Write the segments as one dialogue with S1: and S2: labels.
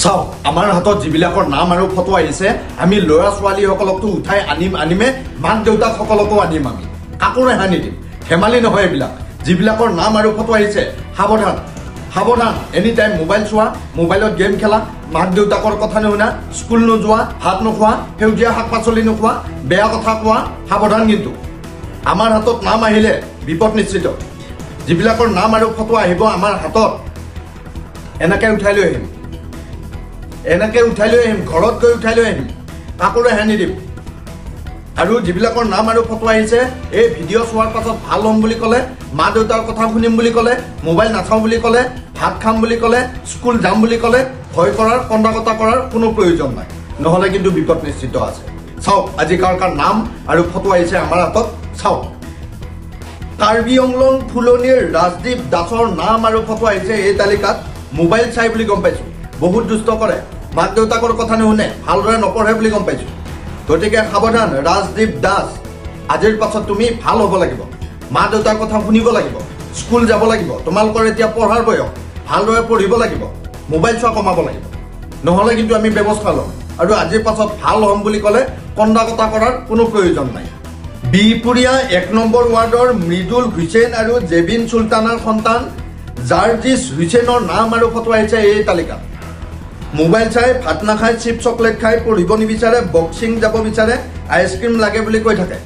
S1: চাওক আমাৰ হাতত যিবিলাকৰ নাম আৰু ফটো আহিছে আমি ল'ৰা ছোৱালীসকলকতো উঠাই আনিমে মাক দেউতাকসকলকো আনিম আমি কাকো ৰেহাই নিদিম ধেমালি নহয় এইবিলাক যিবিলাকৰ নাম আৰু ফটো আহিছে সাৱধান সাৱধান এনি টাইম মোবাইল চোৱা মোবাইলত গেম খেলা মাক দেউতাকৰ কথা নুশুনা স্কুল নোযোৱা ভাত নোখোৱা সেউজীয়া শাক পাচলি নোখোৱা বেয়া কথা কোৱা সাৱধান কিন্তু আমাৰ হাতত নাম আহিলে বিপদ নিশ্চিত যিবিলাকৰ নাম আৰু ফটো আহিব আমাৰ হাতত এনেকৈ উঠাই লৈ আহিম ঘৰত গৈ উঠাই লৈ আহিম কাকো ৰেহাই নিদিম আৰু যিবিলাকৰ নাম আৰু ফটো আহিছে এই ভিডিঅ' চোৱাৰ পাছত ভাল হ'ম বুলি ক'লে মা দেউতাৰ কথা শুনিম বুলি ক'লে মোবাইল নাচাওঁ বুলি ক'লে ভাত খাম বুলি ক'লে স্কুল যাম বুলি ক'লে ভয় কৰাৰ কন্দা-কটা কৰাৰ কোনো প্ৰয়োজন নাই নহ'লে কিন্তু বিপদ নিশ্চিত আছে চাওক আজি কাৰ নাম আৰু ফটো আহিছে আমাৰ হাতত চাওক কাৰ্বি আংলং ফুলনিৰ ৰাজদীপ দাসৰ নাম আৰু ফটো আহিছে এই তালিকাত মোবাইল চাই বুলি গম পাইছোঁ বহুত দুষ্ট কৰে মাক দেউতাকৰ কথা নুশুনে ভালদৰে নপঢ়ে বুলি গম পাইছোঁ গতিকে সাৱধান ৰাজদীপ দাস আজিৰ পাছত তুমি ভাল হ'ব লাগিব মা দেউতাৰ কথা শুনিব লাগিব স্কুল যাব লাগিব তোমালোকৰ এতিয়া পঢ়াৰ বয়স ভালদৰে পঢ়িব লাগিব মোবাইল চোৱা কমাব লাগিব নহ'লে কিন্তু আমি ব্যৱস্থা ল'ম আৰু আজিৰ পাছত ভাল হ'ম বুলি ক'লে কন্দা-কটা কৰাৰ কোনো প্ৰয়োজন নাই বিহপুৰীয়া 1 নম্বৰ ৱাৰ্ডৰ মৃদুল হুছেইন আৰু জেবিন চুলতানাৰ সন্তান জাৰ্জিছ হুছেইনৰ নাম আৰু ফটো আহিছে এই তালিকাত মোবাইল চাই ভাত নাখায় চিপ চকলেট খাই পঢ়িব নিবিচাৰে বক্সিং যাব বিচাৰে আইচক্ৰীম লাগে বুলি কৈ থাকে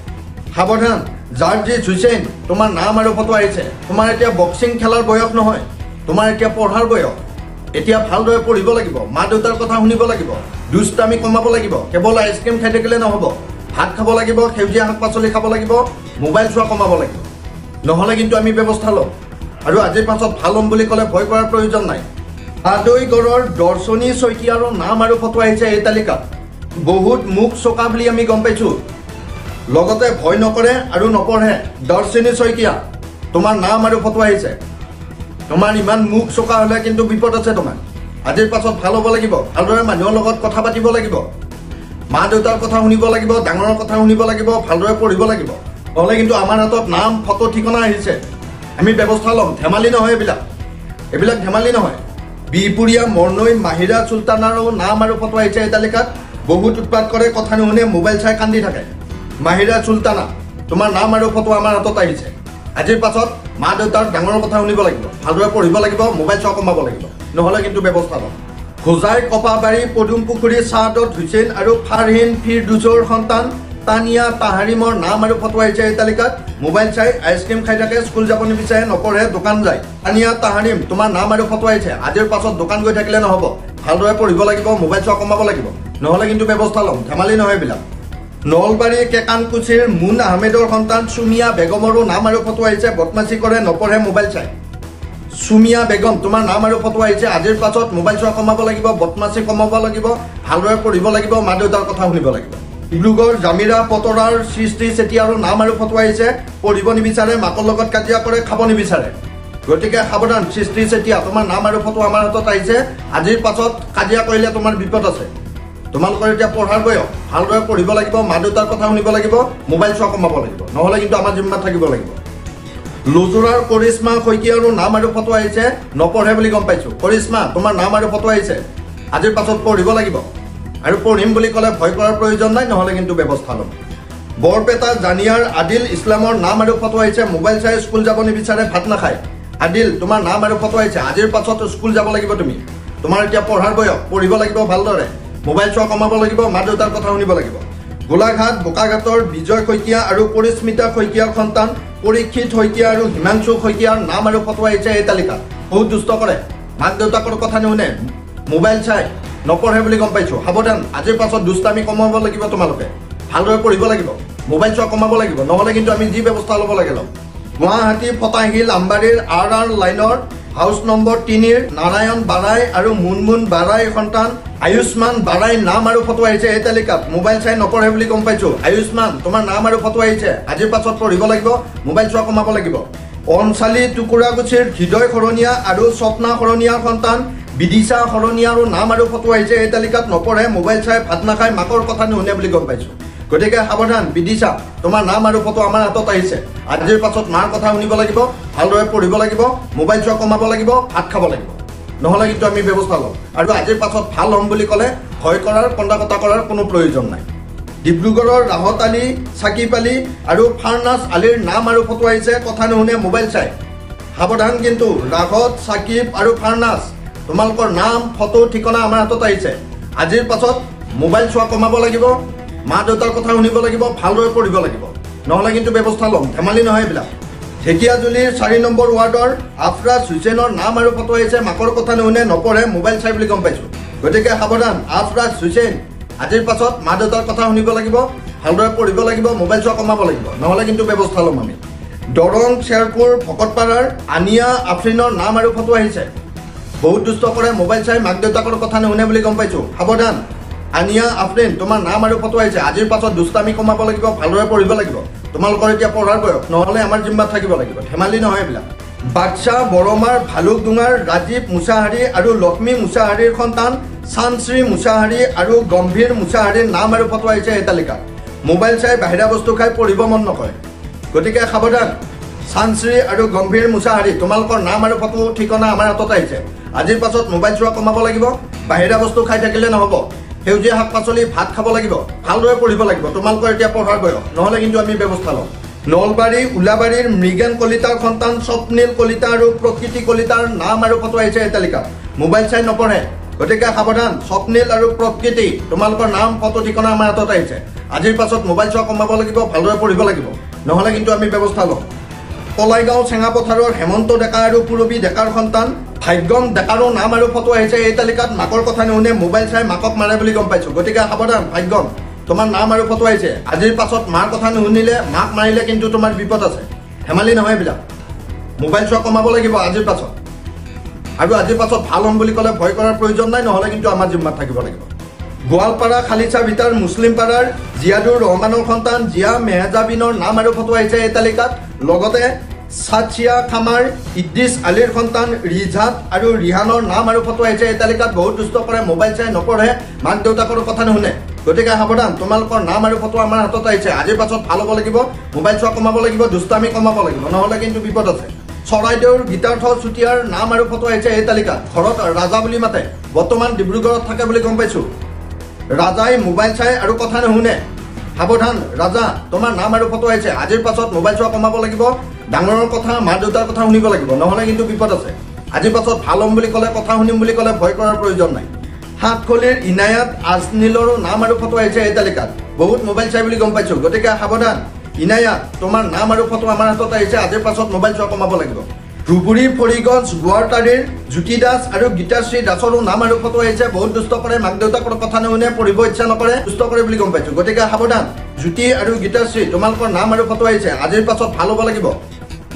S1: সাৱধান জাৰ্জিছ হুছেইন তোমাৰ নাম আৰু ফটো আহিছে তোমাৰ এতিয়া বক্সিং খেলাৰ বয়স নহয় তোমাৰ এতিয়া পঢ়াৰ বয়স এতিয়া ভালদৰে পঢ়িব লাগিব মা দেউতাৰ কথা শুনিব লাগিব দুষ্টামি কমাব লাগিব কেৱল আইচক্ৰীম খাই থাকিলে নহ'ব ভাত খাব লাগিব সেউজীয়া শাক পাচলি খাব লাগিব মোবাইল চোৱা কমাব লাগিব নহ'লে কিন্তু আমি ব্যৱস্থা ল'ম আৰু আজিৰ পাছত ভাল হ'ম বুলি ক'লে ভয় কৰাৰ প্ৰয়োজন নাই আদৈগড়ৰ দৰ্শনী শইকীয়াৰ নাম আৰু ফটো আহিছে এই তালিকাত বহুত মুখ চকা বুলি আমি গম পাইছোঁ লগতে ভয় নকৰে আৰু নপঢ়ে দৰ্শনী শইকীয়া তোমাৰ নাম আৰু ফটো আহিছে তোমাৰ ইমান মুখ চকা হ'লে কিন্তু বিপদ আছে তোমাৰ আজিৰ পাছত ভাল হ'ব লাগিব ভালদৰে মানুহৰ লগত কথা পাতিব লাগিব মা দেউতাৰ কথা শুনিব লাগিব ডাঙৰৰ কথা শুনিব লাগিব ভালদৰে পঢ়িব লাগিব নহ'লে কিন্তু আমাৰ হাতত নাম ফটো ঠিকনা আহিছে আমি ব্যৱস্থা ল'ম ধেমালি নহয় এইবিলাক ধেমালি নহয় বিহপুৰীয়া মৰ্নৈ মাহিৰা চুলতানাৰো নাম আৰু ফটো আহিছে এই তালিকাত বহুত উৎপাত কৰে কথা নুশুনে মোবাইল চাই কান্দি থাকে মাহিৰা চুলতানা তোমাৰ নাম আৰু ফটো আমাৰ হাতত আহিছে আজিৰ পাছত মা দেউতাৰ ডাঙৰৰ কথা শুনিব লাগিব ভালদৰে পঢ়িব লাগিব মোবাইল চোৱা কমাব লাগিব নহ'লে কিন্তু ব্যৱস্থা ল'ম হোজাই কপাবাৰী পদুম পুখুৰী ছাদত হুছেইন আৰু ফাৰহিন ফিৰদুজৰ সন্তান তানিয়া তাহাৰিমৰ নাম আৰু ফটো আহিছে এই তালিকাত মোবাইল চাই আইচক্ৰীম খাই থাকে স্কুল যাব নিবিচাৰে নপঢ়ে দোকান যায় তানিয়া তাহাৰিম তোমাৰ নাম আৰু ফটো আহিছে আজিৰ পাছত দোকান গৈ থাকিলে নহ'ব ভালদৰে পঢ়িব লাগিব মোবাইল চোৱা কমাব লাগিব নহ'লে কিন্তু ব্যৱস্থা ল'ম ধেমালি নহয় এইবিলাক নলবাৰী কেকানকুচিৰ মুন আহমেদৰ সন্তান চুমিয়া বেগমৰো নাম আৰু ফটো আহিছে বদমাচি কৰে নপঢ়ে মোবাইল চাই চুমিয়া বেগম তোমাৰ নাম আৰু ফটো আহিছে আজিৰ পাছত মোবাইল চোৱা কমাব লাগিব বদমাচি কমাব লাগিব ভালদৰে পঢ়িব লাগিব মা দেউতাৰ কথা শুনিব লাগিব ডিব্ৰুগড় জামিৰা পতৰাৰ সৃষ্টি চেতিয়াৰো নাম আৰু ফটো আহিছে পঢ়িব নিবিচাৰে মাকৰ লগত কাজিয়া কৰে খাব নিবিচাৰে গতিকে সাৱধান সৃষ্টি চেতিয়া তোমাৰ নাম আৰু ফটো আমাৰ হাতত আহিছে আজিৰ পাছত কাজিয়া কৰিলে তোমাৰ বিপদ আছে তোমালোকৰ এতিয়া পঢ়াৰ বয়স ভালদৰে পঢ়িব লাগিব মা দেউতাৰ কথা শুনিব লাগিব মোবাইল চোৱা কমাব লাগিব নহ'লে কিন্তু আমাৰ জিম্মাত থাকিব লাগিব লুজুৰাৰ কৰিশ্মা শইকীয়াৰো নাম আৰু ফটো আহিছে নপঢ়ে বুলি গম পাইছোঁ কৰিশ্মা তোমাৰ নাম আৰু ফটো আহিছে আজিৰ পাছত পঢ়িব লাগিব আৰু পঢ়িম বুলি ক'লে ভয় কৰাৰ প্ৰয়োজন নাই নহ'লে কিন্তু ব্যৱস্থা ল'ম বৰপেটা জানিয়াৰ আদিল ইছলামৰ নাম আৰু ফটো আহিছে মোবাইল চাই স্কুল যাব নিবিচাৰে ভাত নাখায় আদিল তোমাৰ নাম আৰু ফটো আহিছে আজিৰ পাছত স্কুল যাব লাগিব তুমি তোমাৰ এতিয়া পঢ়াৰ বয়স পঢ়িব লাগিব ভালদৰে মোবাইল চোৱা কমাব লাগিব মা দেউতাৰ কথা শুনিব লাগিব গোলাঘাট বোকাঘাটৰ বিজয় শইকীয়া আৰু পৰিস্মিতা শইকীয়াৰ সন্তান পৰীক্ষিত শইকীয়া আৰু হিমাংশু শইকীয়াৰ নাম আৰু ফটো আহিছে এই তালিকাত বহুত দুষ্ট কৰে মাক দেউতাকৰ কথা নুশুনে মোবাইল চাই নপঢ়ে বুলি গম পাইছোঁ সাৱধান আজিৰ পাছত দুষ্টামি কমাব লাগিব তোমালোকে ভালদৰে পঢ়িব লাগিব মোবাইল চোৱা কমাব লাগিব নহ'লে কিন্তু আমি যি ব্যৱস্থা ল'ব লাগে ল'ম গুৱাহাটী ফটাহিল আমবাৰীৰ RR লাইনৰ হাউচ নম্বৰ 3ৰ নাৰায়ণ বাৰাই আৰু মুনমুন বাৰাই সন্তান আয়ুষ্মান বাৰাই নাম আৰু ফটো আহিছে এই তালিকাত মোবাইল চাই নপঢ়ে বুলি গম পাইছোঁ আয়ুষ্মান তোমাৰ নাম আৰু ফটো আহিছে আজিৰ পাছত পঢ়িব লাগিব মোবাইল চোৱা কমাব লাগিব অঞ্চালী টুকুৰাগুচিৰ হৃদয় শৰণীয়া আৰু স্বপ্না শৰণীয়াৰ সন্তান বিদিশা শৰণীয়াৰো নাম আৰু ফটো আহিছে এই তালিকাত নপঢ়ে মোবাইল চাই ভাত নাখায় মাকৰ কথা নুশুনে বুলি গম পাইছোঁ গতিকে সাৱধান বিদিশা তোমাৰ নাম আৰু ফটো আমাৰ হাতত আহিছে আজিৰ পাছত মাৰ কথা শুনিব লাগিব ভালদৰে পঢ়িব লাগিব মোবাইল চোৱা কমাব লাগিব ভাত খাব লাগিব নহ'লে কিন্তু আমি ব্যৱস্থা ল'ম আৰু আজিৰ পাছত ভাল হ'ম বুলি ক'লে ভয় কৰাৰ কন্দা-কটা কৰাৰ কোনো প্ৰয়োজন নাই ডিব্ৰুগড়ৰ ৰাহত আলী সাকিব আলী আৰু ফাৰনাছ আলীৰ নাম আৰু ফটো আহিছে কথা নুশুনে মোবাইল চাই সাৱধান কিন্তু ৰাহত সাকিব আৰু ফাৰনাছ তোমালোকৰ নাম ফটো ঠিকনা আমাৰ হাতত আহিছে আজিৰ পাছত মোবাইল চোৱা কমাব লাগিব মা দেউতাৰ কথা শুনিব লাগিব ভালদৰে পঢ়িব লাগিব নহ'লে কিন্তু ব্যৱস্থা ল'ম ধেমালি নহয় এইবিলাক ঢেকিয়াজুলিৰ 4 নম্বৰ ৱাৰ্ডৰ আফৰাজ হুছেইনৰ নাম আৰু ফটো আহিছে মাকৰ কথা নুশুনে নপঢ়ে মোবাইল চাই বুলি গম পাইছোঁ গতিকে সাৱধান আফৰাজ হুছেইন আজিৰ পাছত মা দেউতাৰ কথা শুনিব লাগিব ভালদৰে পঢ়িব লাগিব মোবাইল চোৱা কমাব লাগিব নহ'লে কিন্তু ব্যৱস্থা ল'ম আমি দৰং শ্বেৰপুৰ ভকতপাৰাৰ আনিয়া আফৰিনৰ নাম আৰু ফটো আহিছে বহুত দুষ্ট কৰে মোবাইল চাই মাক দেউতাকৰ কথা নুশুনে বুলি গম পাইছোঁ সাৱধান আনিয়া আফৰিন তোমাৰ নাম আৰু ফটো আহিছে আজিৰ পাছত দুষ্টামি কমাব লাগিব ভালদৰে পঢ়িব লাগিব তোমালোকৰ এতিয়া পঢ়াৰ বয়স নহ'লে আমাৰ জিম্মাত থাকিব লাগিব ধেমালি নহয় এইবিলাক বাদশাহ বৰমাৰ ভালুকডুঙাৰ ৰাজীৱ মুছাহাৰী আৰু লক্ষ্মী মুছাহাৰীৰ সন্তান চানশ্ৰী মুছাহাৰী আৰু গম্ভীৰ মুছাহাৰীৰ নাম আৰু ফটো আহিছে এই তালিকাত মোবাইল চাই বাহিৰা বস্তু খাই পঢ়িব মন নকৰে গতিকে সাৱধান চানশ্ৰী আৰু গম্ভীৰ মুছাহাৰী তোমালোকৰ নাম আৰু ফটো ঠিকনা আমাৰ হাতত আহিছে আজিৰ পাছত মোবাইল চোৱা কমাব লাগিব বাহিৰা বস্তু খাই থাকিলে নহ'ব সেউজীয়া শাক পাচলি ভাত খাব লাগিব ভালদৰে পঢ়িব লাগিব তোমালোকৰ এতিয়া পঢ়াৰ বয়স নহ'লে কিন্তু আমি ব্যৱস্থা ল'ম নলবাৰী উলাবাৰীৰ মৃগেন কলিতাৰ সন্তান স্বপ্নীল কলিতা আৰু প্ৰকৃতি কলিতাৰ নাম আৰু ফটো আহিছে এই তালিকাত মোবাইল চাই নপঢ়ে গতিকে সাৱধান স্বপ্নীল আৰু প্ৰকৃতি তোমালোকৰ নাম ফটো ঠিকনা আমাৰ হাতত আহিছে আজিৰ পাছত মোবাইল চোৱা কমাব লাগিব ভালদৰে পঢ়িব লাগিব নহ'লে কিন্তু আমি ব্যৱস্থা ল'ম কলাইগাঁও চেঙাপথাৰৰ হেমন্ত ডেকা আৰু পূৰবী ডেকাৰ সন্তান ভাগ্যম ডেকাৰো নাম আৰু ফটো আহিছে এই তালিকাত মাকৰ কথা নুশুনে মোবাইল চাই মাকক মাৰে বুলি গম পাইছোঁ গতিকে সাৱধান ভাগ্যম তোমাৰ নাম আৰু ফটো আহিছে আজিৰ পাছত মাৰ কথা নুশুনিলে মাক মাৰিলে কিন্তু তোমাৰ বিপদ আছে ধেমালি নহয় এইবিলাক মোবাইল চোৱা কমাব লাগিব আজিৰ পাছত আৰু আজিৰ পাছত ভাল হ'ম বুলি ক'লে ভয় কৰাৰ প্ৰয়োজন নাই নহ'লে কিন্তু আমাৰ জিম্মাত থাকিব লাগিব গোৱালপাৰা খালিচা ভিটাৰ মুছলিম পাৰাৰ জিয়াদুৰ ৰহমানৰ সন্তান জিয়া মেহজাবিনৰ নাম আৰু ফটো আহিছে এই তালিকাত লগতে সাচিয়া খামাৰ ইদ্ৰিছ আলীৰ সন্তান ৰিজাত আৰু ৰিহানৰ নাম আৰু ফটো আহিছে এই তালিকাত বহুত দুষ্ট কৰে মোবাইল চাই নপঢ়ে মাক দেউতাকৰ কথা নুশুনে গতিকে সাৱধান তোমালোকৰ নাম আৰু ফটো আমাৰ হাতত আহিছে আজিৰ পাছত ভাল হ'ব লাগিব মোবাইল চোৱা কমাব লাগিব দুষ্টামি কমাব লাগিব নহ'লে কিন্তু বিপদ আছে চৰাইদেউৰ গীতাৰ্থ চুতীয়াৰ নাম আৰু ফটো আহিছে এই তালিকাত ঘৰত ৰাজা বুলি মাতে বৰ্তমান ডিব্ৰুগড়ত থাকে বুলি গম পাইছোঁ ৰাজাই মোবাইল চাই আৰু কথা নুশুনে সাৱধান ৰাজা তোমাৰ নাম আৰু ফটো আহিছে আজিৰ পাছত মোবাইল চোৱা কমাব লাগিব ডাঙৰৰ কথা মা দেউতাৰ কথা শুনিব লাগিব নহ'লে কিন্তু বিপদ আছে আজিৰ পাছত ভাল হ'ম বুলি ক'লে কথা শুনিম বুলি ক'লে ভয় কৰাৰ প্ৰয়োজন নাই হাতখলিৰ ইনায়াত আজনিলৰো নাম আৰু ফটো আহিছে এই তালিকাত বহুত মোবাইল চাই বুলি গম পাইছোঁ গতিকে সাৱধান ইনায়াত তোমাৰ নাম আৰু ফটো আমাৰ হাতত আহিছে আজিৰ পাছত মোবাইল চোৱা কমাব লাগিব ধুবুৰী ফৰিগঞ্জ গোৱালটাৰীৰ জ্যোতি দাস আৰু গীতাশ্ৰী দাসৰো নাম আৰু ফটো আহিছে বহুত দুষ্ট কৰে মাক দেউতাকৰ কথা নুশুনে পঢ়িব ইচ্ছা নকৰে দুষ্ট কৰে বুলি গম পাইছোঁ গতিকে সাৱধান জ্যোতি আৰু গীতাশ্ৰী তোমালোকৰ নাম আৰু ফটো আহিছে আজিৰ পাছত ভাল হ'ব লাগিব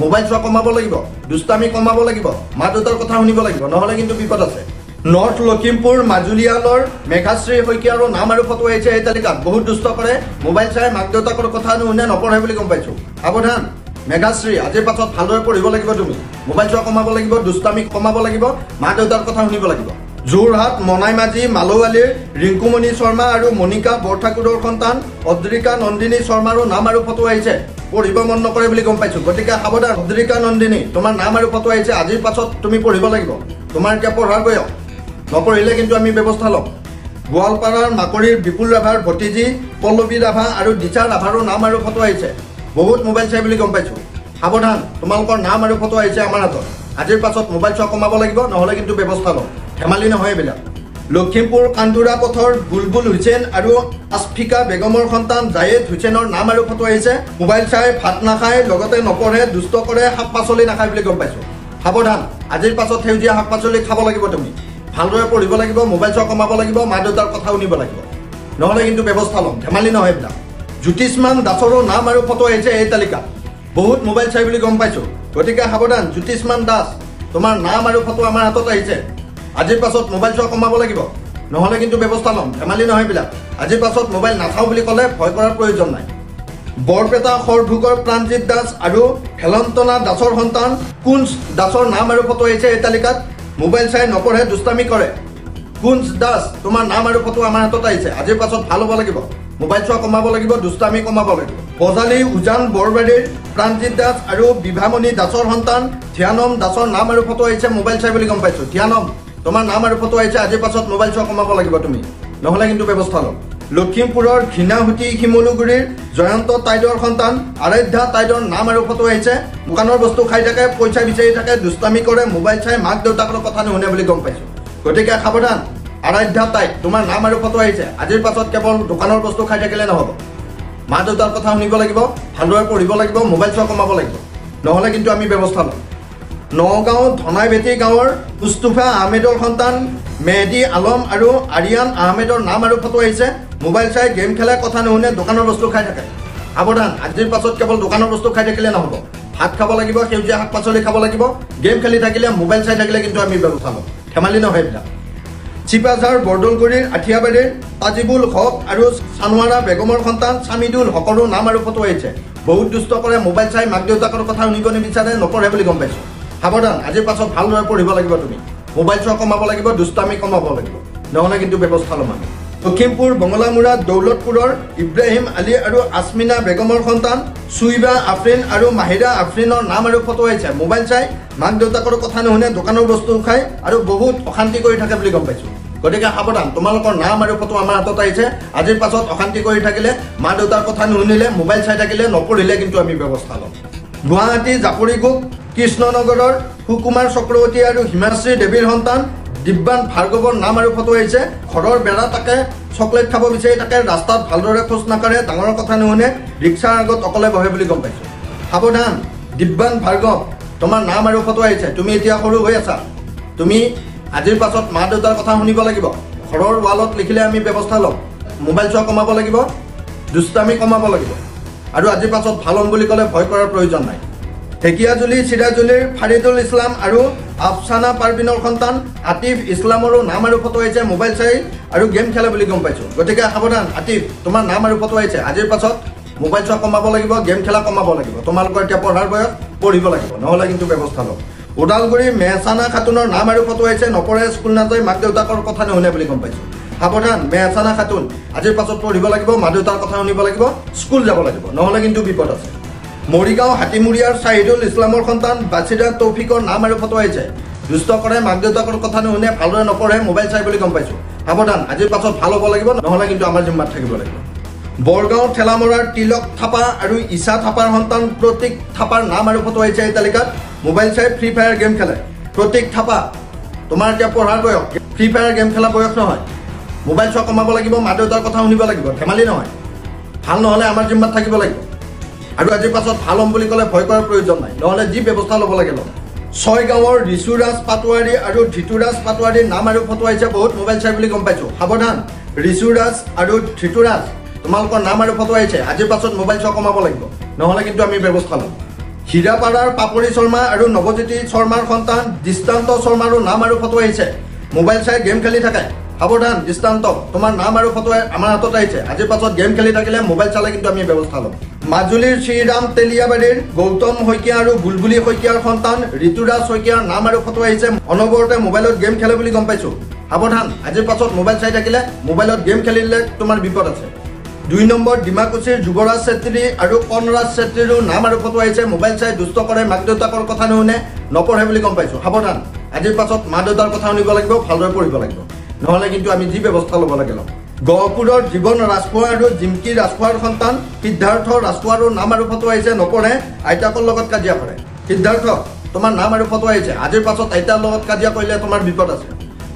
S1: মোবাইল চোৱা কমাব লাগিব দুষ্টামি কমাব লাগিব মা দেউতাৰ কথা শুনিব লাগিব নহ'লে কিন্তু বিপদ আছে নৰ্থ লখিমপুৰ মাজুলীয়ালৰ মেঘাশ্ৰী শইকীয়াৰো নাম আৰু ফটো আহিছে এই তালিকাত বহুত দুষ্ট কৰে মোবাইল চাই মাক দেউতাকৰ কথা নুশুনে নপঢ়ে বুলি গম পাইছোঁ সাৱধান মেঘাশ্ৰী আজিৰ পাছত ভালদৰে পঢ়িব লাগিব তুমি মোবাইল চোৱা কমাব লাগিব দুষ্টামি কমাব লাগিব মা দেউতাৰ কথা শুনিব লাগিব যোৰহাট মনাই মাঝি মালৌৱালীৰ ৰিংকুমণি শৰ্মা আৰু মণিকা বৰঠাকুৰৰ সন্তান অদ্ৰিকা নন্দিনী শৰ্মাৰো নাম আৰু ফটো আহিছে পঢ়িব মন নকৰে বুলি গম পাইছোঁ গতিকে সাৱধান অদ্ৰিকা নন্দিনী তোমাৰ নাম আৰু ফটো আহিছে আজিৰ পাছত তুমি পঢ়িব লাগিব তোমাৰ এতিয়া পঢ়াৰ বয়স নপঢ়িলে কিন্তু আমি ব্যৱস্থা ল'ম গোৱালপাৰাৰ মাকৰিৰ বিপুল ৰাভাৰ ভতিজী পল্লৱী ৰাভা আৰু দিশা ৰাভাৰো নাম আৰু ফটো আহিছে বহুত মোবাইল চাই বুলি গম পাইছোঁ সাৱধান তোমালোকৰ নাম আৰু ফটো আহিছে আমাৰ হাতত আজিৰ পাছত মোবাইল চোৱা কমাব লাগিব নহ'লে কিন্তু ব্যৱস্থা ল'ম ধেমালি নহয় এইবিলাক লখিমপুৰ কান্দুৰা পথৰ বুলবুল হুছেইন আৰু আছফিকা বেগমৰ সন্তান জায়েদ হুছেইনৰ নাম আৰু ফটো আহিছে মোবাইল চাই ভাত নাখায় লগতে নপঢ়ে দুষ্ট কৰে শাক পাচলি নাখায় বুলি গম পাইছোঁ সাৱধান আজিৰ পাছত সেউজীয়া শাক পাচলি খাব লাগিব তুমি ভালদৰে পঢ়িব লাগিব মোবাইল চোৱা কমাব লাগিব মা দেউতাৰ কথা শুনিব লাগিব নহ'লে কিন্তু ব্যৱস্থা ল'ম ধেমালি নহয় এইবিলাক জ্যোতিষ্মান দাসৰো নাম আৰু ফটো আহিছে এই তালিকাত বহুত মোবাইল চাই বুলি গম পাইছোঁ গতিকে সাৱধান জ্যোতিষ্মান দাস তোমাৰ নাম আৰু ফটো আমাৰ হাতত আহিছে আজিৰ পাছত মোবাইল চোৱা কমাব লাগিব নহ'লে কিন্তু ব্যৱস্থা ল'ম ধেমালি নহয় এইবিলাক আজিৰ পাছত মোবাইল নাচাওঁ বুলি ক'লে ভয় কৰাৰ প্ৰয়োজন নাই বৰপেটা সৰভোগৰ প্ৰাণজিৎ দাস আৰু হেলন্তনা দাসৰ সন্তান কুঞ্জ দাসৰ নাম আৰু ফটো আহিছে এই তালিকাত মোবাইল চাই নপঢ়ে দুষ্টামি কৰে কুঞ্জ দাস তোমাৰ নাম আৰু ফটো আমাৰ হাতত আহিছে আজিৰ পাছত ভাল হ'ব লাগিব মোবাইল চোৱা কমাব লাগিব দুষ্টামি কমাব লাগিব বজালী উজান বৰবাৰীৰ প্ৰাণজিৎ দাস আৰু বিভামণি দাসৰ সন্তান ধ্যানম দাসৰ নাম আৰু ফটো আহিছে মোবাইল চাই বুলি গম পাইছোঁ ধ্যানম তোমাৰ নাম আৰু ফটো আহিছে আজিৰ পাছত মোবাইল চোৱা কমাব লাগিব তুমি নহলে কিন্তু ব্যৱস্থা লম লখিমপুৰৰ ঘিনাহুটি শিমলুগুৰিৰ জয়ন্ত টাইডৰ সন্তান আৰাধ্যা টাইডৰ নাম আৰু ফটো আহিছে দোকানৰ বস্তু খাই থাকে পইচা বিচাৰি থাকে দুষ্টামি কৰে মোবাইল চাই মাক দেউতাকৰ কথা নুশুনে বুলি গম পাইছো গতিকে সাৱধান আৰাধ্যা টাইড তোমাৰ নাম আৰু ফটো আহিছে আজিৰ পাছত কেৱল দোকানৰ বস্তু খাই থাকিলে নহব মা দেউতাৰ কথা শুনিব লাগিব ভালদৰে পঢ়িব লাগিব মোবাইল চোৱা কমাব লাগিব নহলে কিন্তু আমি ব্যৱস্থা লম নগাঁও ধনাইবেটি গাঁৱৰ মুস্তাফা আহমেদৰ সন্তান মেহদি আলম আৰু আৰিয়ান আহমেদৰ নাম আৰু ফটো আহিছে মোবাইল চাই গেম খেলে কথা নুশুনে দোকানৰ বস্তু খাই থাকে সাৱধান আজিৰ পাছত কেৱল দোকানৰ বস্তু খাই থাকিলে নহব ভাত খাব লাগিব সেউজীয়া শাক পাচলি খাব লাগিব গেম খেলি থাকিলে মোবাইল চাই থাকিলে কিন্তু আমি ব্যৱস্থা লম ধেমালি নহয় এইবিলাক চিপাঝাৰ বৰদলগুৰিৰ আঠিয়াবাৰীৰ তাজিবুল হক আৰু চানোৱাৰা বেগমৰ সন্তান সামিদুল হকৰো নাম আৰু ফটো আহিছে বহুত দুষ্ট কৰে মোবাইল চাই মাক দেউতাকৰ কথা শুনিব নিবিচাৰে নপঢ়ে বুলি গম পাইছো সাৱধান আজিৰ পাছত ভালদৰে পঢ়িব লাগিব তুমি মোবাইল চোৱা কমাব লাগিব দুষ্টামি কমাব লাগিব নহলে কিন্তু ব্যৱস্থা ল'ম আমি লখিমপুৰ বঙলামুৰা দৌলতপুৰৰ ইব্ৰাহিম আলী আৰু আসমিনা বেগমৰ সন্তান সুইবা আফৰিন আৰু মাহিৰা আফৰিনৰ নাম আৰু ফটো আহিছে মোবাইল চাই মাক দেউতাকৰ কথা নুশুনে দোকানৰ বস্তু খাই আৰু বহুত অশান্তি কৰি থাকে বুলি গম পাইছো গতিকে সাৱধান তোমালোকৰ নাম আৰু ফটো আমাৰ হাতত আহিছে আজিৰ পাছত অশান্তি কৰি থাকিলে মা দেউতাৰ কথা নুশুনিলে মোবাইল চাই থাকিলে নপঢ়িলে কিন্তু আমি ব্যৱস্থা ল'ম গুৱাহাটী জাপৰিগোপ কৃষ্ণনগৰৰ সুকুমাৰ চক্ৰৱৰ্তী আৰু হিমাশ্ৰী দেৱীৰ সন্তান দিব্যান ভাৰ্গৱৰ নাম আৰু ফটো আহিছে ঘৰৰ বেৰা তাকে চকলেট খাব বিচাৰি থাকে ৰাস্তাত ভালদৰে খোজ নাকাঢ়ে ডাঙৰৰ কথা নুশুনে ৰিক্সাৰ আগত অকলে বহে বুলি গম পাইছো সাৱধান দিব্যান ভাৰ্গৱ তোমাৰ নাম আৰু ফটো আহিছে তুমি এতিয়া সৰু হৈ আছা তুমি আজিৰ পাছত মা দেউতাৰ কথা শুনিব লাগিব ঘৰৰ ৱালত লিখিলে আমি ব্যৱস্থা ল'ম মোবাইল চোৱা কমাব লাগিব দুষ্টামি কমাব লাগিব আৰু আজিৰ পাছত ভাল হ'ম বুলি ক'লে ভয় কৰাৰ প্ৰয়োজন নাই ঢেকিয়াজুলি চিৰাজুলিৰ ফাৰিদুল ইছলাম আৰু আফছানা পাৰবিনৰ সন্তান আতিফ ইছলামৰো নাম আৰু ফটো আহিছে মোবাইল চাই আৰু গেম খেলে বুলি গম পাইছো গতিকে সাৱধান আতিফ তোমাৰ নাম আৰু ফটো আহিছে আজিৰ পাছত মোবাইল চোৱা কমাব লাগিব গেম খেলা কমাব লাগিব তোমালোকৰ এতিয়া পঢ়াৰ বয়স পঢ়িব লাগিব নহলে কিন্তু ব্যৱস্থা ল'ম ওদালগুৰিৰ মেহচানা খাতুনৰ নাম আৰু ফটো আহিছে নপঢ়ে স্কুল নাযায় মাক দেউতাকৰ কথা নুশুনে বুলি গম পাইছো সাৱধান মেহচানা খাতুন আজিৰ পাছত পঢ়িব লাগিব মা দেউতাৰ কথা শুনিব লাগিব স্কুল যাব লাগিব নহলে কিন্তু বিপদ আছে মৰিগাঁও হাতীমুৰিয়াৰ শ্বাহিদুল ইছলামৰ সন্তান বাছিৰা তৌফিকৰ নাম আৰু ফটো আহিছে দুষ্ট কৰে মাক দেউতাকৰ কথা নুশুনে ভালদৰে নপঢ়ে মোবাইল চাই বুলি গম পাইছো সাৱধান আজিৰ পাছত ভাল হ'ব লাগিব নহলে কিন্তু আমাৰ জিম্মাত থাকিব লাগিব বৰগাঁও ঠেলামৰাৰ তিলক থাপা আৰু ঈশা থাপাৰ সন্তান প্ৰতীক থাপাৰ নাম আৰু ফটো আহিছে এই তালিকাত মোবাইল চাই ফ্ৰী ফায়াৰ গেম খেলে প্ৰতীক থাপা তোমাৰ এতিয়া পঢ়াৰ বয়স ফ্ৰী ফায়াৰ গেম খেলা বয়স নহয় মোবাইল চোৱা কমাব লাগিব মা দেউতাৰ কথা শুনিব লাগিব ধেমালি নহয় ভাল নহলে আমাৰ জিম্মাত থাকিব লাগিব আৰু আজিৰ পাছত ভাল হ'ম বুলি ক'লে ভয় কৰাৰ প্ৰয়োজন নাই নহলে যি ব্যৱস্থা ল'ব লাগে ল'ম ছয়গাঁৱৰ ঋষুৰাজ পাটোৱাৰী আৰু ধৃতুৰাজ পাটোৱাৰীৰ নাম আৰু ফটো আহিছে বহুত মোবাইল চাই বুলি গম পাইছো সাৱধান ঋষুৰাজ আৰু ধৃতুৰাজ তোমালোকৰ নাম আৰু ফটো আহিছে আজিৰ পাছত মোবাইল চোৱা কমাব লাগিব নহলে কিন্তু আমি ব্যৱস্থা ল'ম হীৰাপাৰাৰ পাপৰি শৰ্মা আৰু নৱজ্যোতি শৰ্মাৰ সন্তান দৃষ্টান্ত শৰ্মাৰো নাম আৰু ফটো আহিছে মোবাইল চাই গেম খেলি থাকে সাৱধান দৃষ্টান্ত তোমাৰ নাম আৰু ফটো আমাৰ হাতত আহিছে আজিৰ পাছত গেম খেলি থাকিলে মোবাইল চালে কিন্তু আমি ব্যৱস্থা ল'ম মাজুলীৰ শ্ৰীৰাম তেলিয়াবাৰীৰ গৌতম শইকীয়া আৰু বুলবুলি শইকীয়াৰ সন্তান ঋতুৰাজ শইকীয়াৰ নাম আৰু ফটো আহিছে অনবৰতে মোবাইলত গেম খেলে বুলি গম পাইছো সাৱধান আজিৰ পাছত মোবাইল চাই থাকিলে মোবাইলত গেম খেলিলে তোমাৰ বিপদ আছে 2 নম্বৰ ডিমাকুছিৰ যুৱৰাজ চেত্ৰী আৰু কণৰাজ চেত্ৰীৰো নাম আৰু ফটো আহিছে মোবাইল চাই দুষ্ট কৰে মাক দেউতাকৰ কথা নুশুনে নপঢ়ে বুলি গম পাইছো সাৱধান আজিৰ পাছত মা দেউতাৰ কথা শুনিব লাগিব ভালদৰে পঢ়িব লাগিব নহলে কিন্তু আমি যি ব্যৱস্থা ল'ব লাগে ল'ম গহপুৰৰ জীৱন ৰাজখোৱা আৰু জিমকি ৰাজখোৱাৰ সন্তান সিদ্ধাৰ্থ ৰাজখোৱাৰো নাম আৰু ফটো আহিছে নপঢ়ে আইতাকৰ লগত কাজিয়া কৰে সিদ্ধাৰ্থ তোমাৰ নাম আৰু ফটো আহিছে আজিৰ পাছত আইতাৰ লগত কাজিয়া কৰিলে তোমাৰ বিপদ আছে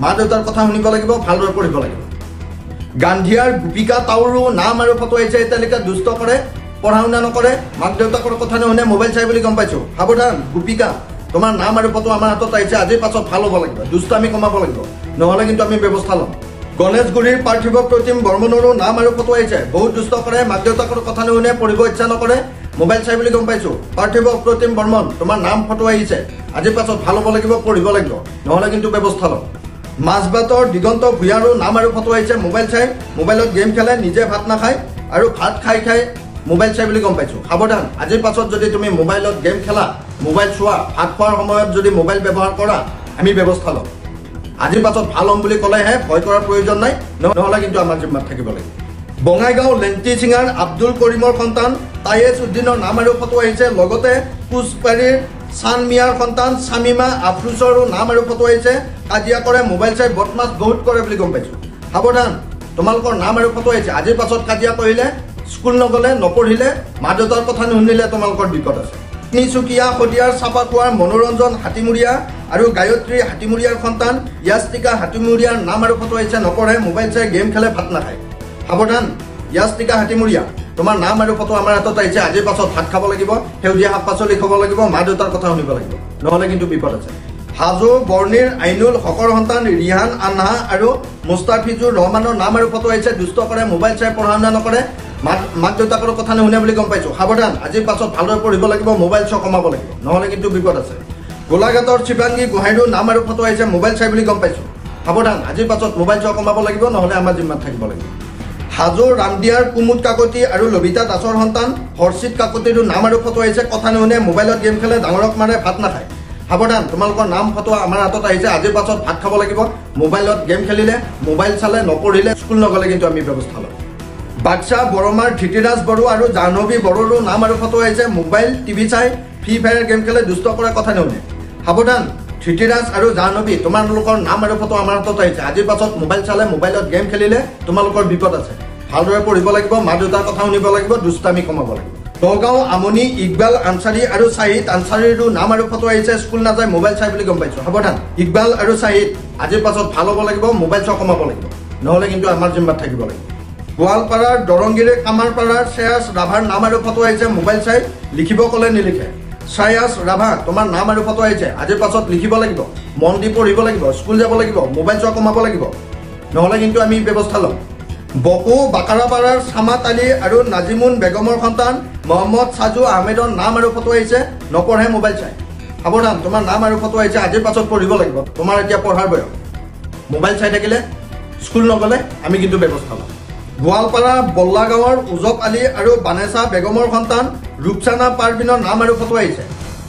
S1: মা দেউতাৰ কথা শুনিব লাগিব ভালদৰে পঢ়িব লাগিব গান্ধীয়াৰ গোপিকা তাউৰো নাম আৰু ফটো আহিছে এই তালিকাত দুষ্ট কৰে পঢ়া শুনা নকৰে মাক দেউতাকৰ কথা নুশুনে মোবাইল চাই বুলি গম পাইছো সাৱধান গোপিকা তোমাৰ নাম আৰু ফটো আমাৰ হাতত আহিছে আজিৰ পাছত ভাল হ'ব লাগিব দুষ্টামি কমাব লাগিব নহলে কিন্তু আমি ব্যৱস্থা ল'ম গণেশগুৰিৰ পাৰ্থিৱ প্ৰতিম বৰ্মনৰো নাম আৰু ফটো আহিছে বহুত দুষ্ট কৰে মাক দেউতাকৰ কথা নুশুনে পঢ়িব ইচ্ছা নকৰে মোবাইল চাই বুলি গম পাইছো পাৰ্থিৱ প্ৰতিম বৰ্মন তোমাৰ নাম ফটো আহিছে আজিৰ পাছত ভাল হ'ব লাগিব পঢ়িব লাগিব নহলে কিন্তু ব্যৱস্থা ল'ম মাছবাটৰ দিগন্ত ভূঞাৰো নাম আৰু ফটো আহিছে মোবাইল চাই মোবাইলত গেম খেলে নিজে ভাত নাখায় আৰু ভাত খাই খাই মোবাইল চাই বুলি গম পাইছো সাৱধান আজিৰ পাছত যদি তুমি মোবাইলত গেম খেলা মোবাইল চোৱা ভাত খোৱাৰ সময়ত যদি মোবাইল ব্যৱহাৰ কৰা আমি ব্যৱস্থা ল'ম আজিৰ পাছত ভাল হ'ম বুলি ক'লেহে ভয় কৰাৰ প্ৰয়োজন নাই নহলে কিন্তু আমাৰ জিম্মাত থাকিব লাগিব বঙাইগাঁও লেংটি চিঙাৰ আব্দুল কৰিমৰ সন্তান তায়েজ উদ্দিনৰ নাম আৰু ফটো আহিছে লগতে কোচবাৰীৰ চান মিয়াৰ সন্তান শামিমা আফৰোজৰো নাম আৰু ফটো আহিছে কাজিয়া কৰে মোবাইল চাই বদমাছ বহুত কৰে বুলি গম পাইছোঁ সাৱধান তোমালোকৰ নাম আৰু ফটো আহিছে আজিৰ পাছত কাজিয়া কৰিলে স্কুল নগ'লে নপঢ়িলে মা দেউতাৰ কথা নুশুনিলে তোমালোকৰ বিপদ আছে তিনিচুকীয়া শদিয়াৰ চাপাকুৱাৰ মনোৰঞ্জন হাতীমুৰীয়া আৰু গায়ত্ৰী হাতীমুৰীয়াৰ সন্তান ইয়াষ্টিকা হাতীমুৰীয়াৰ নাম আৰু ফটো আহিছে নপঢ়ে মোবাইল চাই গেম খেলে ভাত নাখায় সাৱধান ইয়াষ্টিকা হাতীমুৰীয়া তোমাৰ নাম আৰু ফটো আমাৰ হাতত আহিছে আজিৰ পাছত ভাত খাব লাগিব সেউজীয়া শাক পাচলি খাব লাগিব মা দেউতাৰ কথা শুনিব লাগিব নহ'লে কিন্তু বিপদ আছে হাজো বৰ্ণিৰ আইনুল হকৰ সন্তান ৰিহান আনহা আৰু মুস্তাফিজুৰ ৰহমানৰ নাম আৰু ফটো আহিছে দুষ্ট কৰে মোবাইল চাই পঢ়া শুনা নকৰে মাক দেউতাকৰ কথা নুশুনে বুলি গম পাইছোঁ সাৱধান আজিৰ পাছত ভালদৰে পঢ়িব লাগিব মোবাইল চোৱা কমাব লাগিব নহ'লে কিন্তু বিপদ আছে গোলাঘাটৰ শিৱাংগী গোহাঁইৰো নাম আৰু ফটো আহিছে মোবাইল চাই বুলি গম পাইছোঁ সাৱধান আজিৰ পাছত মোবাইল চোৱা কমাব লাগিব নহ'লে আমাৰ জিম্মাত থাকিব লাগিব হাজোৰ ৰামদিয়াৰ কুমুদ কাকতি আৰু লবিতা দাসৰ সন্তান হৰ্ষিত কাকতিৰো নাম আৰু ফটো আহিছে কথা নুশুনে মোবাইলত গেম খেলে ডাঙৰক মাৰে ভাত নাখায় সাৱধান তোমালোকৰ নাম ফটো আমাৰ হাতত আহিছে আজিৰ পাছত ভাত খাব লাগিব মোবাইলত গেম খেলিলে মোবাইল চালে নপঢ়িলে স্কুল নগ'লে কিন্তু আমি ব্যৱস্থা ল'ম বাক্সা বৰমাৰ ধৃতিৰাজ বড়ো আৰু জাহ্নৱী বড়োৰো নাম আৰু ফটো আহিছে মোবাইল টিভি চাই ফ্ৰী ফায়াৰ গেম খেলে দুষ্ট কৰে কথা নুশুনে সাৱধান ধৃতিৰাজ আৰু জাহ্নৱী তোমালোকৰ নাম আৰু ফটো আমাৰ হাতত আহিছে আজিৰ পাছত মোবাইল চালে মোবাইলত গেম খেলিলে তোমালোকৰ বিপদ আছে ভালদৰে পঢ়িব লাগিব মা দেউতাৰ কথা শুনিব লাগিব দুষ্টামি কমাব লাগিব নগাঁও আমনি ইকবাল আনচাৰী আৰু চাহিদ আনচাৰীৰো নাম আৰু ফটো আহিছে স্কুল নাযায় মোবাইল চাই বুলি গম পাইছোঁ সাৱধান ইকবাল আৰু চাহিদ আজিৰ পাছত ভাল হ'ব লাগিব মোবাইল চোৱা কমাব লাগিব নহ'লে কিন্তু আমাৰ জিম্মাত থাকিব লাগিব গোৱালপাৰাৰ দৰংগিৰে কামাৰপাৰাৰ শ্ৰেয়াছ ৰাভাৰ নাম আৰু ফটো আহিছে মোবাইল চাই লিখিব ক'লে নিলিখে শ্ৰেয়াছ ৰাভা তোমাৰ নাম আৰু ফটো আহিছে আজিৰ পাছত লিখিব লাগিব মন দি পঢ়িব লাগিব স্কুল যাব লাগিব মোবাইল চোৱা কমাব লাগিব নহ'লে কিন্তু আমি ব্যৱস্থা ল'ম বকো বাকাৰাপাৰাৰ চামাত আলী আৰু নাজিমুন বেগমৰ সন্তান মহম্মদ সাজু আহমেদৰ নাম আৰু ফটো আহিছে নপঢ়ে মোবাইল চাই সাৱধান তোমাৰ নাম আৰু ফটো আহিছে আজিৰ পাছত পঢ়িব লাগিব তোমাৰ এতিয়া পঢ়াৰ বয়স মোবাইল চাই থাকিলে স্কুল নগ'লে আমি কিন্তু ব্যৱস্থা ল'ম গোৱালপাৰা বল্লা গাঁৱৰ উজব আলী আৰু বানেছা বেগমৰ সন্তান ৰূপচানা পাৰবিনৰ নাম আৰু ফটো আহিছে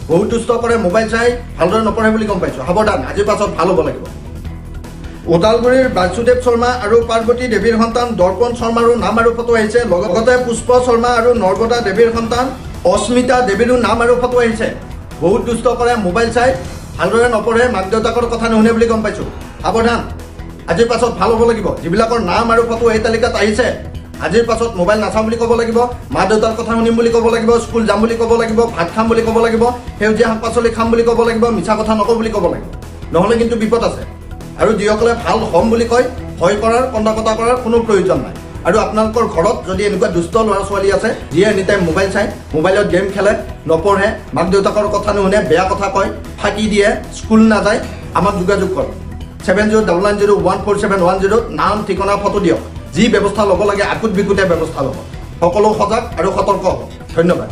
S1: বহুত দুষ্ট কৰে মোবাইল চাই ভালদৰে নপঢ়ে বুলি গম পাইছোঁ সাৱধান আজিৰ পাছত ভাল হ'ব লাগিব ওদালগুৰিৰ বাসুদেৱ শৰ্মা আৰু পাৰ্বতী দেৱীৰ সন্তান দৰ্পণ শৰ্মাৰো নাম আৰু ফটো আহিছে লগতে পুষ্প শৰ্মা আৰু নৰ্মদা দেৱীৰ সন্তান অস্মিতা দেৱীৰো নাম আৰু ফটো আহিছে বহুত দুষ্ট কৰে মোবাইল চাই ভালদৰে নপঢ়ে মাক দেউতাকৰ কথা নুশুনে বুলি গম পাইছোঁ সাৱধান আজিৰ পাছত ভাল হ'ব লাগিব যিবিলাকৰ নাম আৰু ফটো এই তালিকাত আহিছে আজিৰ পাছত মোবাইল নাচাম বুলি ক'ব লাগিব মা দেউতাৰ কথা শুনিম বুলি ক'ব লাগিব স্কুল যাম বুলি ক'ব লাগিব ভাত খাম বুলি ক'ব লাগিব সেউজীয়া শাক পাচলি খাম বুলি ক'ব লাগিব মিছা কথা নকওঁ বুলি ক'ব লাগিব নহ'লে কিন্তু বিপদ আছে আৰু যিসকলে ভাল হ'ম বুলি কয় ভয় কৰাৰ কন্দা কটা কৰাৰ কোনো প্ৰয়োজন নাই আৰু আপোনালোকৰ ঘৰত যদি এনেকুৱা দুষ্ট ল'ৰা ছোৱালী আছে যিয়ে এনি টাইম মোবাইল চাই মোবাইলত গেম খেলে নপঢ়ে মাক দেউতাকৰ কথা নুশুনে বেয়া কথা কয় ফাঁকি দিয়ে স্কুল নাযায় আমাক যোগাযোগ কৰক 7099014710 নাম ঠিকনা ফটো দিয়ক যি ব্যৱস্থা ল'ব লাগে আকুট বিকুটে ব্যৱস্থা ল'ব সকলো সজাগ আৰু সতৰ্ক হ'ব ধন্যবাদ